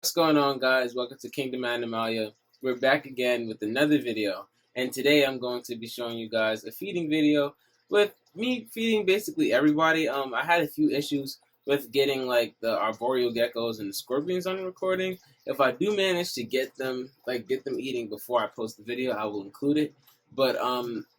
What's going on, guys? Welcome to Kingdom Animalia. We're back again with another video, and today I'm going to be showing you guys a feeding video with me feeding basically everybody. I had a few issues with getting like the arboreal geckos and the scorpions on the recording. If I do manage to get them eating before I post the video, I will include it. But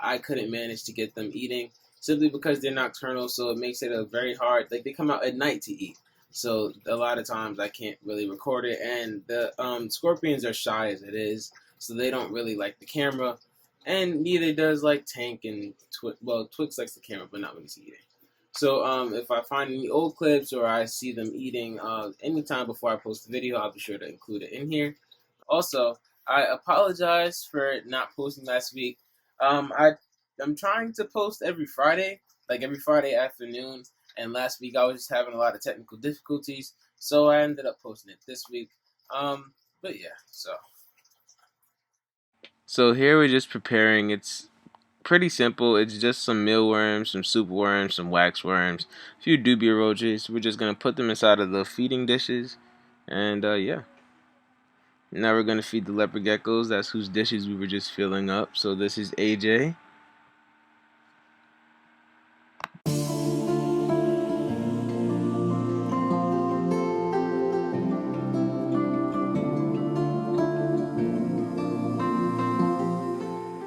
I couldn't manage to get them eating simply because they're nocturnal, so it makes it very hard. Like, they come out at night to eat. So a lot of times I can't really record it, and the scorpions are shy as it is, so they don't really like the camera, and neither does like Tank and Twix likes the camera, but not when he's eating. So if I find any old clips or I see them eating anytime before I post the video, I'll be sure to include it in here. Also, I apologize for not posting last week. I'm trying to post every Friday, like every Friday afternoon. And last week I was just having a lot of technical difficulties, so I ended up posting it this week. But yeah, so here we're just preparing. It's pretty simple. It's just some mealworms, some soup worms, some wax worms, a few dubia roaches. We're just gonna put them inside of the feeding dishes, and yeah. Now we're gonna feed the leopard geckos. That's whose dishes we were just filling up. So this is AJ.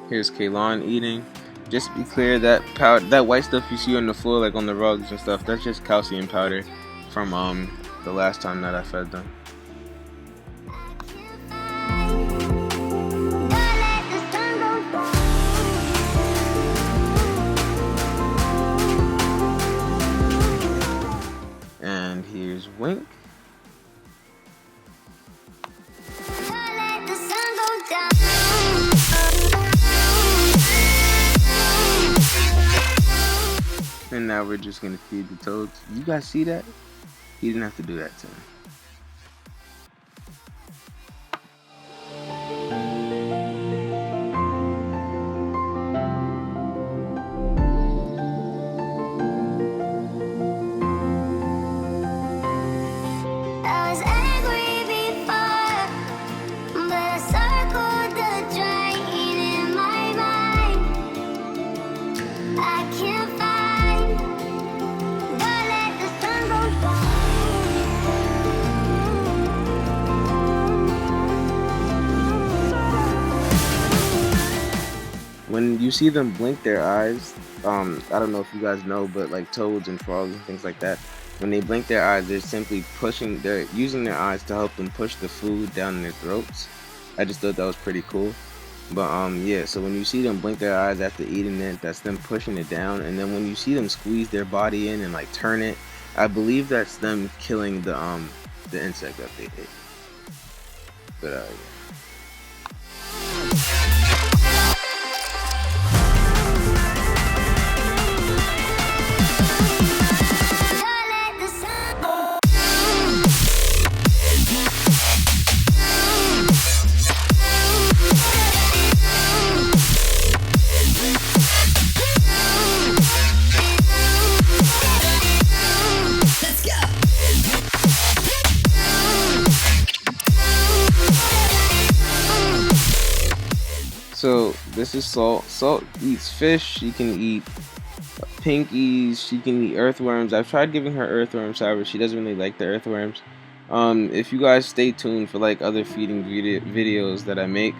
Here's Kaylon eating. Just to be clear, that white stuff you see on the floor, like on the rugs and stuff, that's just calcium powder from the last time that I fed them. And here's Wink. And now we're just gonna feed the toads. You guys see that? He didn't have to do that to me. When you see them blink their eyes, I don't know if you guys know, but like toads and frogs and things like that, when they blink their eyes, they're using their eyes to help them push the food down their throats. I just thought that was pretty cool. But yeah, so when you see them blink their eyes after eating it, that's them pushing it down. And then when you see them squeeze their body in and like turn it, I believe that's them killing the insect that they ate. But yeah. So this is Salt. Salt eats fish. She can eat pinkies. She can eat earthworms. I've tried giving her earthworms, however, she doesn't really like the earthworms. If you guys stay tuned for like other feeding videos that I make,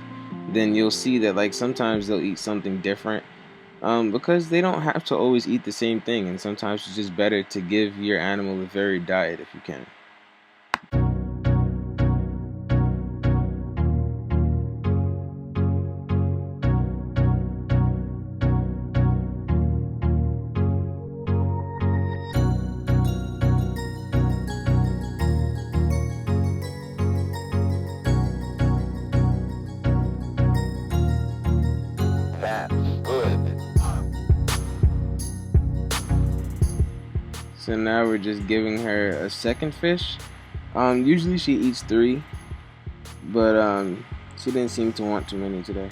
then you'll see that like sometimes they'll eat something different. Because they don't have to always eat the same thing, and sometimes it's just better to give your animal a varied diet if you can. So now we're just giving her a second fish. Usually she eats 3, but she didn't seem to want too many today.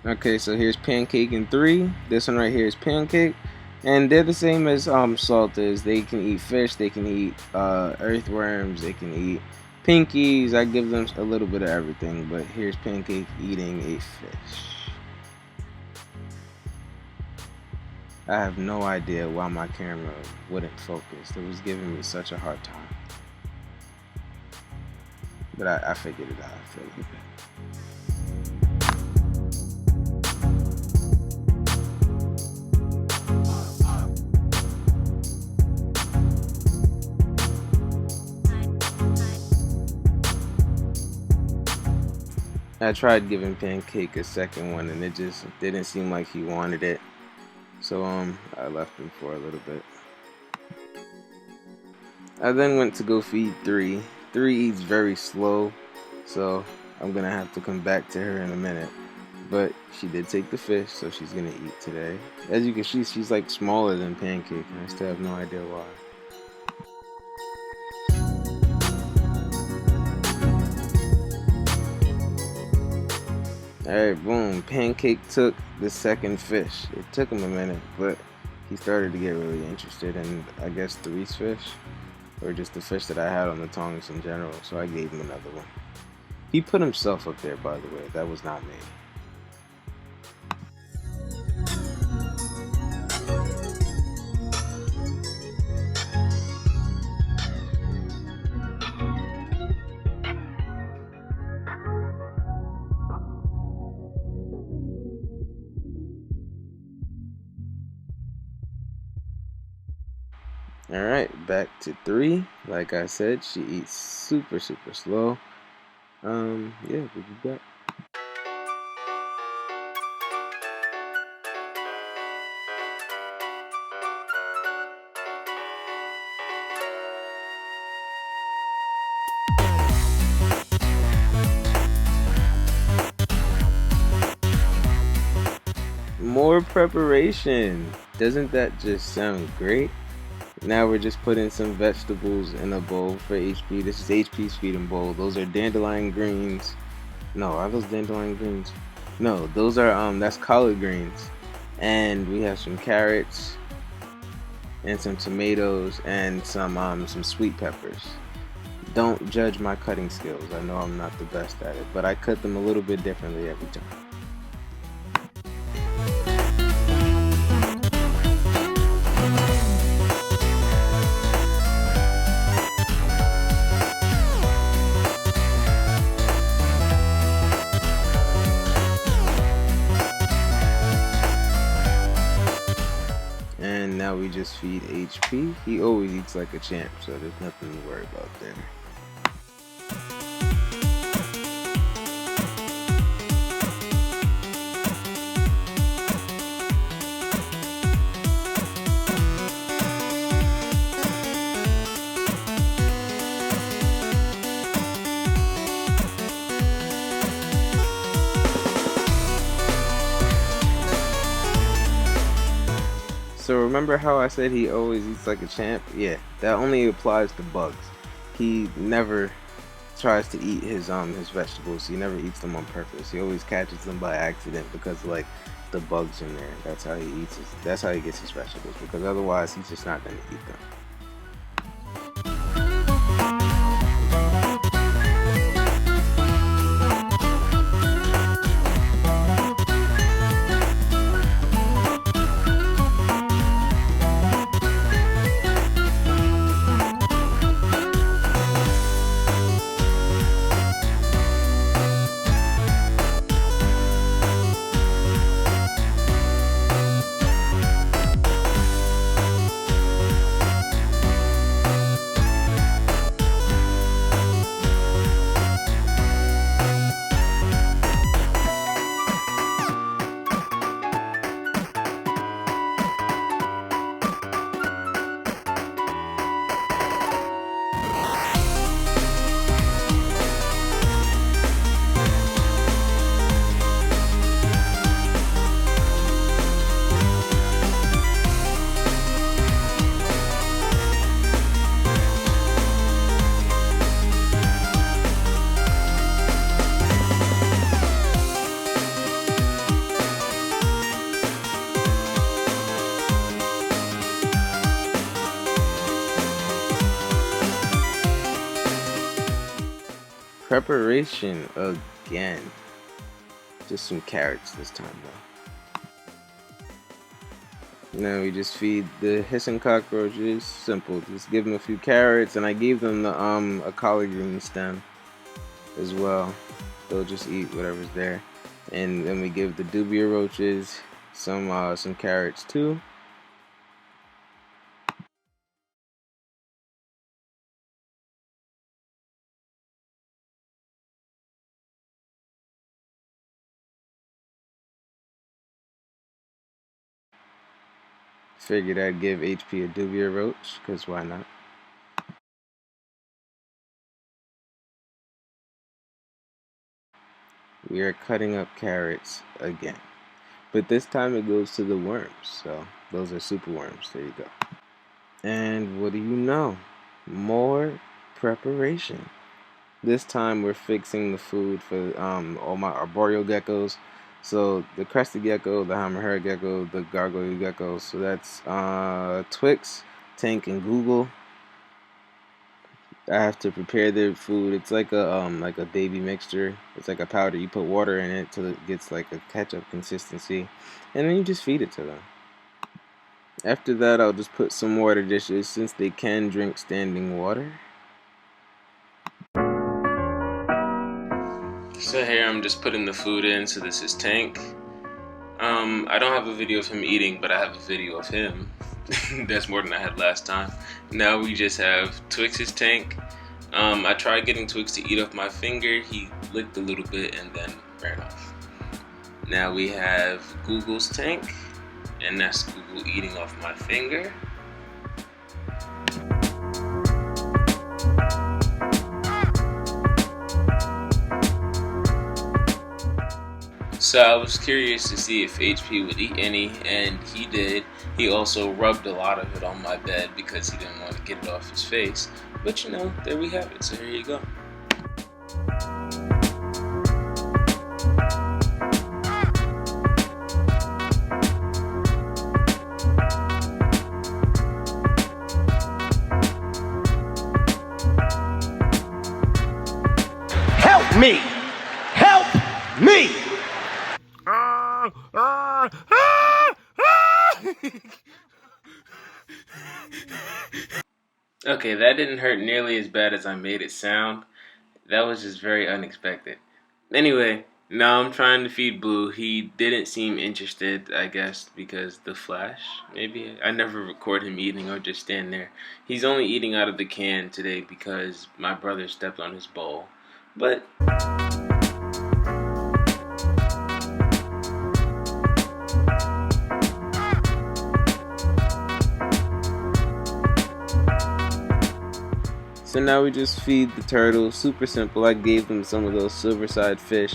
Okay, so here's Pancake in 3. This one right here is Pancake. And they're the same as Salt is. They can eat fish, they can eat earthworms, they can eat pinkies. I give them a little bit of everything, but here's Pancake eating a fish. I have no idea why my camera wouldn't focus. It was giving me such a hard time. But I figured it out. I figured it out. I tried giving Pancake a second one and it just didn't seem like he wanted it. So I left him for a little bit. I then went to go feed 3. 3 eats very slow, so I'm gonna have to come back to her in a minute. But she did take the fish, so she's gonna eat today. As you can see, she's like smaller than Pancake, and I still have no idea why. Alright, boom. Pancake took the second fish. It took him a minute, but he started to get really interested in, I guess, 3's fish. Or just the fish that I had on the tongs in general, so I gave him another one. He put himself up there, by the way. That was not me. Alright, back to 3. Like I said, she eats super slow. Yeah, we'll be back. More preparation. Doesn't that just sound great? Now we're just putting some vegetables in a bowl for HP. This is HP's feeding bowl. Those are dandelion greens. No, are those dandelion greens? No, those are that's collard greens. And we have some carrots and some tomatoes and some sweet peppers. Don't judge my cutting skills. I know I'm not the best at it, but I cut them a little bit differently every time. And now we just feed HP. He always eats like a champ, so there's nothing to worry about there. So remember how I said he always eats like a champ? Yeah, that only applies to bugs. He never tries to eat his vegetables. He never eats them on purpose. He always catches them by accident because like the bugs in there. That's how he eats his, that's how he gets his vegetables, because otherwise he's just not gonna eat them. preparation again. Just some carrots this time though. Now we just feed the hissing cockroaches. Simple. Just give them a few carrots, and I gave them the a collard green stem as well. They'll just eat whatever's there. And then we give the dubia roaches some carrots too. Figured I'd give HP a dubia roach, because why not? We are cutting up carrots again. But this time it goes to the worms. So those are super worms. There you go. And what do you know? More preparation. This time we're fixing the food for all my arboreal geckos. So the crested gecko, the hammerhead gecko, the gargoyle gecko. So that's Twix, Tank, and Google. I have to prepare their food. It's like a baby mixture. It's like a powder. You put water in it till it gets like a ketchup consistency, and then you just feed it to them. After that, I'll just put some water dishes since they can drink standing water. So here I'm just putting the food in. So this is Tank. I don't have a video of him eating, but I have a video of him. That's more than I had last time. Now we just have Twix's Tank. I tried getting Twix to eat off my finger. He licked a little bit and then ran off. Now we have Google's Tank, and that's Google eating off my finger. So I was curious to see if HP would eat any, and he did. He also rubbed a lot of it on my bed because he didn't want to get it off his face. But you know, there we have it. So here you go. Help me! Help me! Okay, that didn't hurt nearly as bad as I made it sound. That was just very unexpected. Anyway, now I'm trying to feed Blue. He didn't seem interested, I guess, because the flash, maybe? I never record him eating or just stand there. He's only eating out of the can today because my brother stepped on his bowl. But so now we just feed the turtles. Super simple. I gave them some of those silverside fish,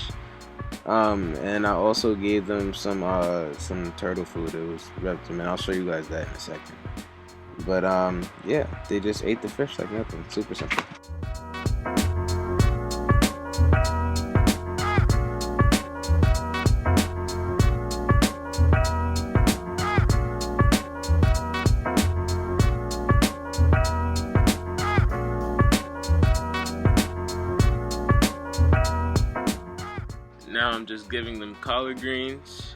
and I also gave them some turtle food. It was reptile, and I'll show you guys that in a second. But yeah, they just ate the fish like nothing. Super simple. Now I'm just giving them collard greens.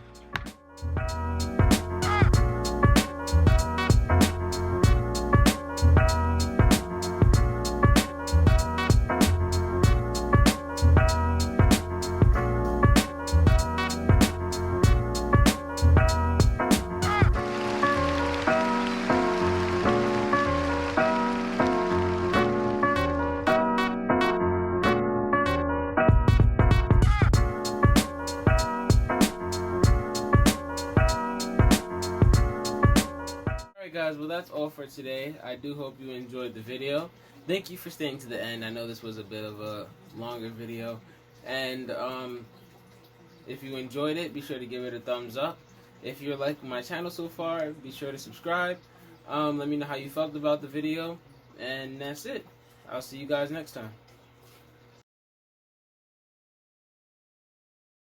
Guys, well, that's all for today. I do hope you enjoyed the video. Thank you for staying to the end. I know this was a bit of a longer video, and if you enjoyed it, be sure to give it a thumbs up. If you're liking my channel so far, be sure to subscribe. Let me know how you felt about the video, and that's it. I'll see you guys next time.